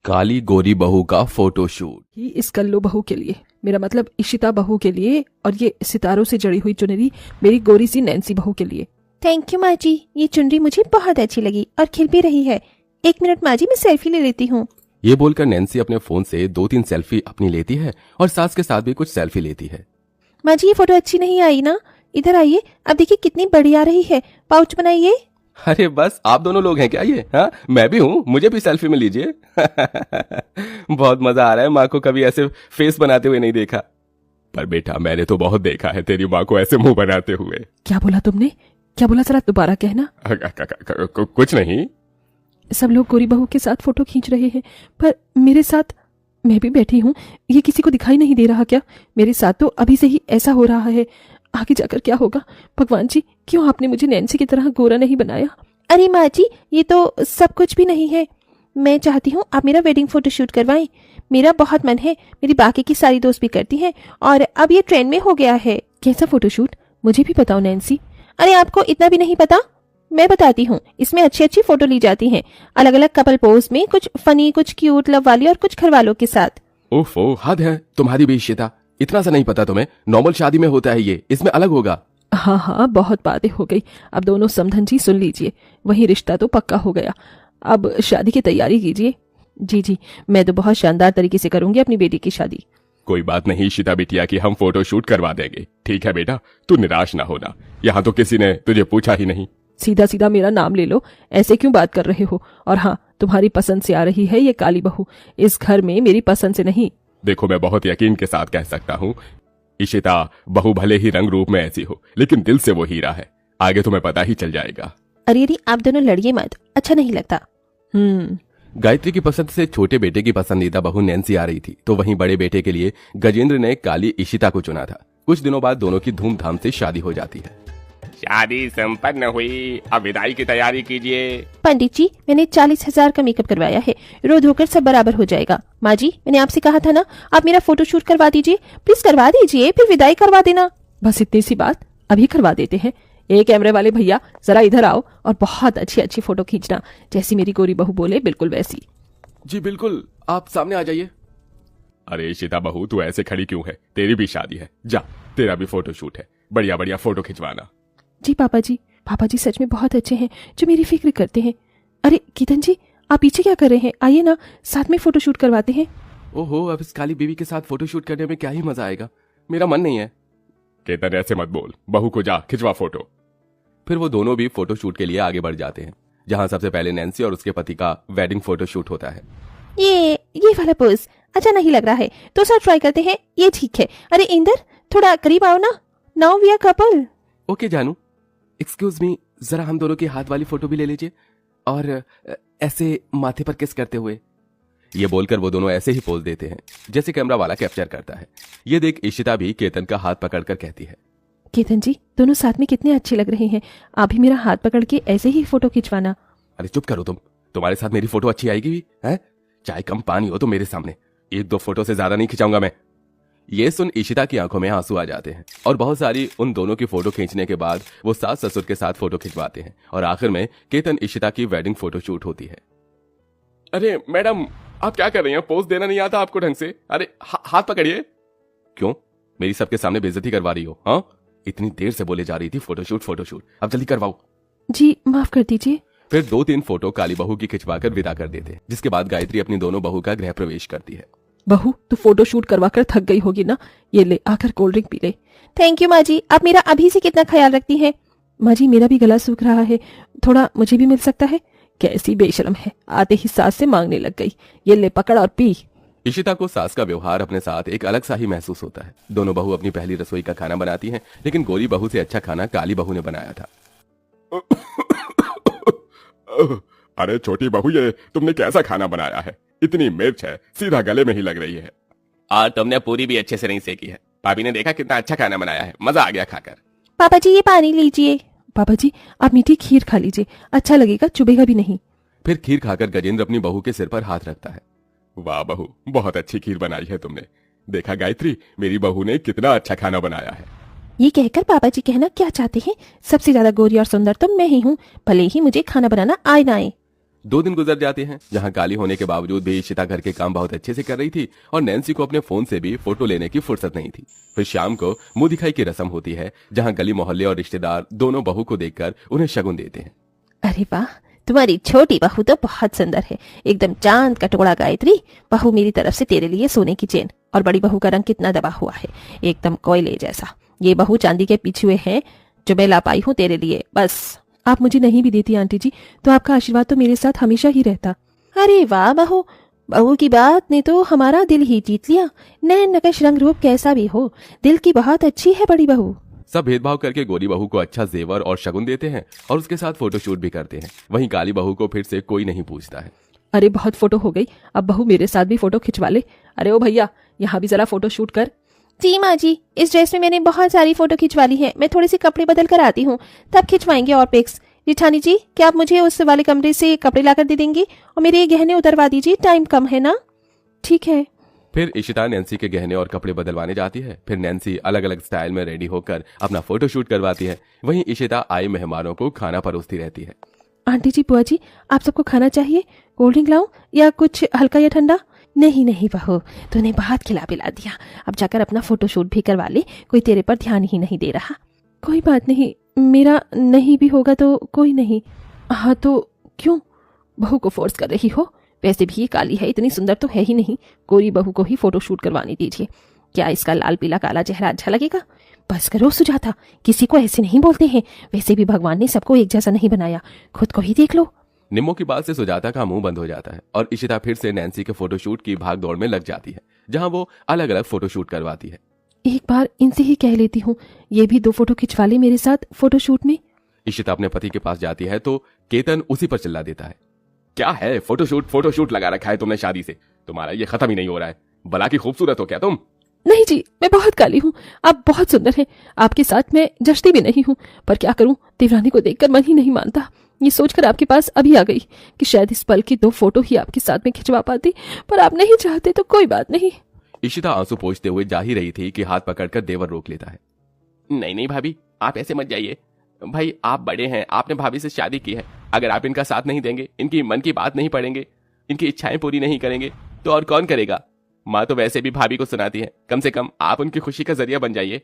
काली गोरी बहू का फोटोशूट। ही इस कल्लू बहू के लिए, मेरा मतलब इशिता बहू के लिए, और ये सितारों से जड़ी हुई चुनरी मेरी गोरी सी नैन्सी बहू के लिए। थैंक यू माँ जी, ये चुनरी मुझे बहुत अच्छी लगी और खिल भी रही है। 1 मिनट माँ जी, मैं सेल्फी ले लेती हूँ। ये बोलकर नैन्सी अपने फोन से 2-3 सेल्फी अपनी लेती है और सास के साथ भी कुछ सेल्फी लेती है। माँ जी, ये फोटो अच्छी नहीं आई ना, इधर आइए, अब देखिए कितनी बड़ी आ रही है। पाउच बनाइए। अरे बस आप दोनों लोग हैं क्या ये? हाँ, मैं भी हूँ, मुझे भी सेल्फी में लीजिए। बहुत मजा आ रहा है, माँ को कभी ऐसे फेस बनाते हुए नहीं देखा। पर बेटा, मैंने तो बहुत देखा है तेरी माँ को ऐसे मुंह बनाते हुए। क्या बोला तुमने? क्या बोला, जरा दोबारा कहना। कुछ नहीं। सब लोग गोरी बहू के साथ फोटो खींच रहे हैं, पर मेरे साथ मैं भी बैठी हूँ। ये किसी को दिखाई नहीं दे रहा क्या? मेरे साथ तो अभी से ही ऐसा हो रहा है, आगे जाकर क्या होगा? भगवान जी, क्यों आपने मुझे नैन्सी की तरह गोरा नहीं बनाया? अरे माँ जी, ये तो सब कुछ भी नहीं है। मैं चाहती हूँ आप मेरा वेडिंग फोटोशूट करवाएं। मेरा बहुत मन है, मेरी बाकी की सारी दोस्त भी करती हैं और अब ये ट्रेंड में हो गया है। कैसा फोटोशूट? मुझे भी बताओ नैन्सी। अरे आपको इतना भी नहीं पता? मैं बताती हूँ। इसमें अच्छी अच्छी फोटो ली जाती हैं, अलग अलग कपल पोज में, कुछ फनी, कुछ क्यूट लव वाली और कुछ घरवालों के साथ। ओफो, हद है तुम्हारी भी इशिता। इतना सा नहीं पता तुम्हें? नॉर्मल शादी में होता है ये, इसमें अलग होगा। हाँ हाँ, बहुत बातें हो गई। अब दोनों समधन जी सुन लीजिए, वही रिश्ता तो पक्का हो गया। अब शादी की तैयारी कीजिए। जी जी, मैं तो बहुत शानदार तरीके से करूंगी अपनी बेटी की शादी। कोई बात नहीं इशिता बिटिया की हम फोटो शूट करवा देंगे। ठीक है बेटा, तू निराश ना होना। यहाँ तो किसी ने तुझे पूछा ही नहीं। सीधा सीधा मेरा नाम ले लो, ऐसे क्यों बात कर रहे हो? और हाँ, तुम्हारी पसंद से आ रही है ये काली बहू, इस घर में मेरी पसंद से नहीं। देखो, मैं बहुत यकीन के साथ कह सकता हूँ, इशिता बहू भले ही रंग रूप में ऐसी हो, लेकिन दिल से वो हीरा है। आगे तुम्हें पता ही चल जाएगा। अरे आप दोनों लड़िए मत, अच्छा नहीं लगता। गायत्री की पसंद से छोटे बेटे की पसंदीदा बहू नैन्सी आ रही थी, तो वहीं बड़े बेटे के लिए गजेंद्र ने काली इशिता को चुना था। कुछ दिनों बाद दोनों की धूमधाम से शादी हो जाती है। शादी संपन्न हुई, अब विदाई की तैयारी कीजिए। पंडित जी, मैंने 40,000 का मेकअप करवाया है, रो धोकर सब बराबर हो जाएगा। माँ जी, मैंने आपसे कहा था ना, आप मेरा फोटोशूट करवा दीजिए, प्लीज करवा दीजिए, फिर विदाई करवा देना। बस इतनी सी बात, अभी करवा देते हैं। एक कैमरे वाले भैया, जरा इधर आओ और बहुत अच्छी अच्छी फोटो खींचना, जैसी मेरी गोरी बहू बोले बिल्कुल वैसी। जी बिल्कुल, आप सामने आ जाइए। अरे इशिता बहू, तू ऐसे खड़ी क्यों है? तेरी भी शादी है, जा, तेरा भी फोटोशूट है, बढ़िया बढ़िया फोटो खिंचवाना। जी पापा जी सच में बहुत अच्छे हैं, जो मेरी फिक्र करते हैं। अरे कीर्तन जी, आप पीछे क्या कर रहे हैं? आइए ना, साथ में फोटोशूट करवाते हैं। ओहो, अब इस काली बीवी के साथ फोटोशूट करने में क्या ही मजा आएगा। मेरा मन नहीं है। केतन, ऐसे मत बोल, बहू को जा खिंचवा फोटो। फिर वो दोनों भी फोटोशूट के लिए आगे बढ़ जाते हैं, जहां सबसे पहले नैन्सी और उसके पति का वेडिंग फोटोशूट होता है। ये वाला पोज अच्छा नहीं लग रहा है, तो सर ट्राई करते हैं, ये ठीक है। अरे इंदर, थोड़ा करीब आओ ना। Now we are couple. Okay जानू, एक्सक्यूज मी, जरा हम दोनों की हाथ वाली फोटो भी ले लीजिए, और ऐसे माथे पर किस करते हुए। ये बोलकर वो दोनों ऐसे ही पोज देते हैं जैसे कैमरा वाला कैप्चर करता है। ये देख इशिता भी केतन का हाथ पकड़कर कहती है, केतन जी, दोनों साथ में कितने अच्छे लग रहे हैं, आप भी मेरा हाथ पकड़ के ऐसे ही फोटो खिंचवाना। अरे चुप करो तुम, तुम्हारे साथ मेरी फोटो अच्छी आएगी भी है? चाहे कम पानी हो तो मेरे सामने 1-2 फोटो से ज्यादा नहीं खिंचाऊंगा मैं। ये सुन इशिता की आंखों में आंसू आ जाते हैं, और बहुत सारी उन दोनों की फोटो खींचने के बाद वो सास ससुर के साथ फोटो खिंचवाते हैं, और आखिर में केतन इशिता की वेडिंग फोटो शूट होती है। अरे मैडम, आप क्या कर रही हैं? पोज देना नहीं आता आपको ढंग से? अरे हाथ पकड़िए। क्यों मेरी सबके सामने बेइज्जती करवा रही हो? हाँ, इतनी देर से बोले जा रही थी फोटोशूट, अब जल्दी करवाओ। जी माफ कर दीजिए। फिर 2-3 फोटो काली बहू की खिंचवाकर विदा कर देते हैं, जिसके बाद गायत्री अपनी दोनों बहू का गृह प्रवेश करती है। बहू, तू फोटोशूट करवाकर थक गई होगी ना, ये ले, आकर कोल्ड ड्रिंक पी ले। थैंक यू माँ जी, आप मेरा अभी से कितना ख्याल रखती हैं। माँ जी, मेरा भी गला सूख रहा है, थोड़ा मुझे भी मिल सकता है? कैसी बेशरम है, आते ही सास से मांगने लग गई। ये ले, पकड़ और पी। इशिता को सास का व्यवहार अपने साथ एक अलग सा ही महसूस होता है। दोनों बहू अपनी पहली रसोई का खाना बनाती हैं, लेकिन गोरी बहू से अच्छा खाना काली बहू ने बनाया था। अरे छोटी बहू, ये तुमने कैसा खाना बनाया है? इतनी मिर्च है, सीधा गले में ही लग रही है। और तुमने पूरी भी अच्छे से नहीं सेकी है। भाभी ने देखा कितना अच्छा खाना बनाया है, मजा आ गया खाकर। पापा जी, ये पानी लीजिए। पापा जी, आप मीठी खीर खा लीजिए, अच्छा लगेगा, चुभेगा भी नहीं। फिर खीर खाकर गजेंद्र अपनी बहू के सिर पर हाथ रखता है। वाह बहू, बहुत अच्छी खीर बनाई है तुमने। देखा गायत्री, मेरी बहू ने कितना अच्छा खाना बनाया है। ये कहकर पापा जी कहना क्या चाहते हैं? सबसे ज्यादा गोरी और सुंदर तो मैं ही हूँ, भले ही मुझे खाना बनाना आए ना आए। 2 दिन गुजर जाते हैं जहां काली होने के बावजूद भी इशिता घर के काम बहुत अच्छे से कर रही थी और नैन्सी को अपने फोन से भी फोटो लेने की फुर्सत नहीं थी। फिर शाम को मुंह दिखाई की रस्म होती है जहां गली मोहल्ले और रिश्तेदार दोनों बहू को देखकर उन्हें शगुन देते हैं। अरे वाह, तुम्हारी छोटी बहू तो बहुत सुंदर है, एकदम चांद का टुकड़ा। गायत्री, बहू मेरी तरफ से तेरे लिए सोने की चेन। और बड़ी बहू का रंग कितना दबा हुआ है, एकदम कोयले जैसा। ये बहू चांदी के पीछे हैं जो मैं ला पाई हूँ तेरे लिए। बस आप मुझे नहीं भी देती आंटी जी तो आपका आशीर्वाद तो मेरे साथ हमेशा ही रहता। अरे वाह बहू, बहू की बात ने तो हमारा दिल ही जीत लिया। नैन नकश रंग रूप कैसा भी हो, दिल की बहुत अच्छी है बड़ी बहू। सब भेदभाव करके गोरी बहू को अच्छा जेवर और शगुन देते हैं और उसके साथ फोटोशूट भी करते हैं। वहीं काली बहू को फिर से कोई नहीं पूछता है। अरे बहुत फोटो हो गई, अब बहू मेरे साथ भी फोटो खिंचवा ले। अरे ओ भैया, यहाँ भी जरा फोटो शूट कर। जी माँ जी, इस ड्रेस में मैंने बहुत सारी फोटो खिंचवा ली है, मैं थोड़ी सी कपड़े बदल कर आती हूँ, तब खिंचवाएंगे और पिक्स। रिठानी जी, क्या आप मुझे उस वाले कमरे से कपड़े लाकर दे देंगी और मेरे ये गहने उतरवा दीजिए, टाइम कम है ना। ठीक है। फिर इशिता नैन्सी के गहने और कपड़े बदलवाने जाती है। फिर नैन्सी अलग अलग स्टाइल में रेडी होकर अपना फोटोशूट करवाती है। वहीं इशिता आए मेहमानों को खाना परोसती रहती है। आंटी जी, बुआ जी, आप सबको खाना चाहिए? कोल्ड ड्रिंक लाऊं या कुछ हल्का या ठंडा? नहीं नहीं बहू, तूने बहुत खिला पिला दिया, अब जाकर अपना फोटोशूट भी करवा ले, कोई तेरे पर ध्यान ही नहीं दे रहा। कोई बात नहीं, मेरा नहीं भी होगा तो कोई नहीं। हाँ तो क्यों बहू को फोर्स कर रही हो? वैसे भी ये काली है, इतनी सुंदर तो है ही नहीं। गोरी बहू को ही फोटोशूट करवाने दीजिए। क्या इसका लाल पीला काला चेहरा अच्छा लगेगा? बस करो सुजाता, किसी को ऐसे नहीं बोलते हैं। वैसे भी भगवान ने सबको एक जैसा नहीं बनाया, खुद को ही देख लो। निम्मो की बात से सुजाता का मुंह बंद हो जाता है और इशिता फिर से नैन्सी के फोटोशूट की भाग दौड़ में लग जाती है जहां वो अलग अलग फोटोशूट करवाती है। एक बार इनसे ही कह लेती हूँ, ये भी 2 फोटो खिंचवा ले मेरे साथ फोटोशूट में। इशिता अपने पति के पास जाती है तो केतन उसी पर चिल्ला देता है, क्या है फोटोशूट लगा रखा है तुमने शादी से, तुम्हारा ये खत्म ही नहीं हो रहा है। भला की खूबसूरत हो क्या तुम? नहीं जी, मैं बहुत काली हूँ, आप बहुत सुंदर हैं। आपके साथ मैं जचती भी नहीं हूँ, पर क्या करूँ, देवरानी को देखकर मन ही नहीं मानता। ये सोचकर आपके पास अभी आ गई कि शायद इस पल की 2 फोटो ही आपके साथ में खिंचवा पाती, पर आप नहीं चाहते तो कोई बात नहीं। इशिता आंसू पोंछते हुए जा ही रही थी कि हाथ पकड़कर देवर रोक लेता है। नहीं भाभी, आप ऐसे मत जाइए। भाई आप बड़े हैं, आपने भाभी से शादी की है, अगर आप इनका साथ नहीं देंगे, इनकी मन की बात नहीं पढ़ेंगे, इनकी इच्छाएं पूरी नहीं करेंगे तो और कौन करेगा? माँ तो वैसे भी भाभी को सुनाती है, कम से कम आप उनकी खुशी का जरिया बन जाइए।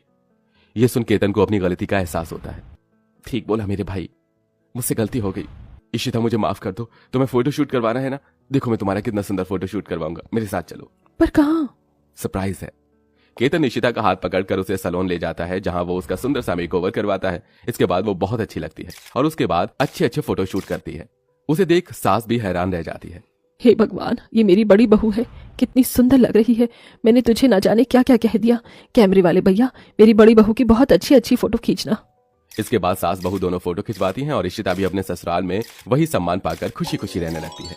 यह सुन केतन को अपनी गलती का एहसास होता है। ठीक बोला मेरे भाई, मुझसे गलती हो गई। इशिता मुझे माफ कर दो, तुम्हें फोटोशूट करवाना है ना? देखो मैं तुम्हारा कितना सुंदर फोटोशूट करवाऊंगा, मेरे साथ चलो। पर कहाँ? सरप्राइज है। केतन इशिता का हाथ पकड़कर उसे सैलून ले जाता है जहां वो उसका सुंदर सा मेकओवर करवाता है। इसके बाद वो बहुत अच्छी लगती है और उसके बाद अच्छे अच्छे फोटोशूट करती है। उसे देख सास भी हैरान रह जाती है। हे भगवान, ये मेरी बड़ी बहू है, कितनी सुंदर लग रही है। मैंने तुझे ना जाने क्या क्या कह दिया। कैमरे वाले भैया, मेरी बड़ी बहू की बहुत अच्छी अच्छी फोटो खींचना। इसके बाद सास बहू दोनों फोटो खिंचवाती हैं और इशिता भी अपने ससुराल में वही सम्मान पाकर खुशी खुशी रहने लगती है।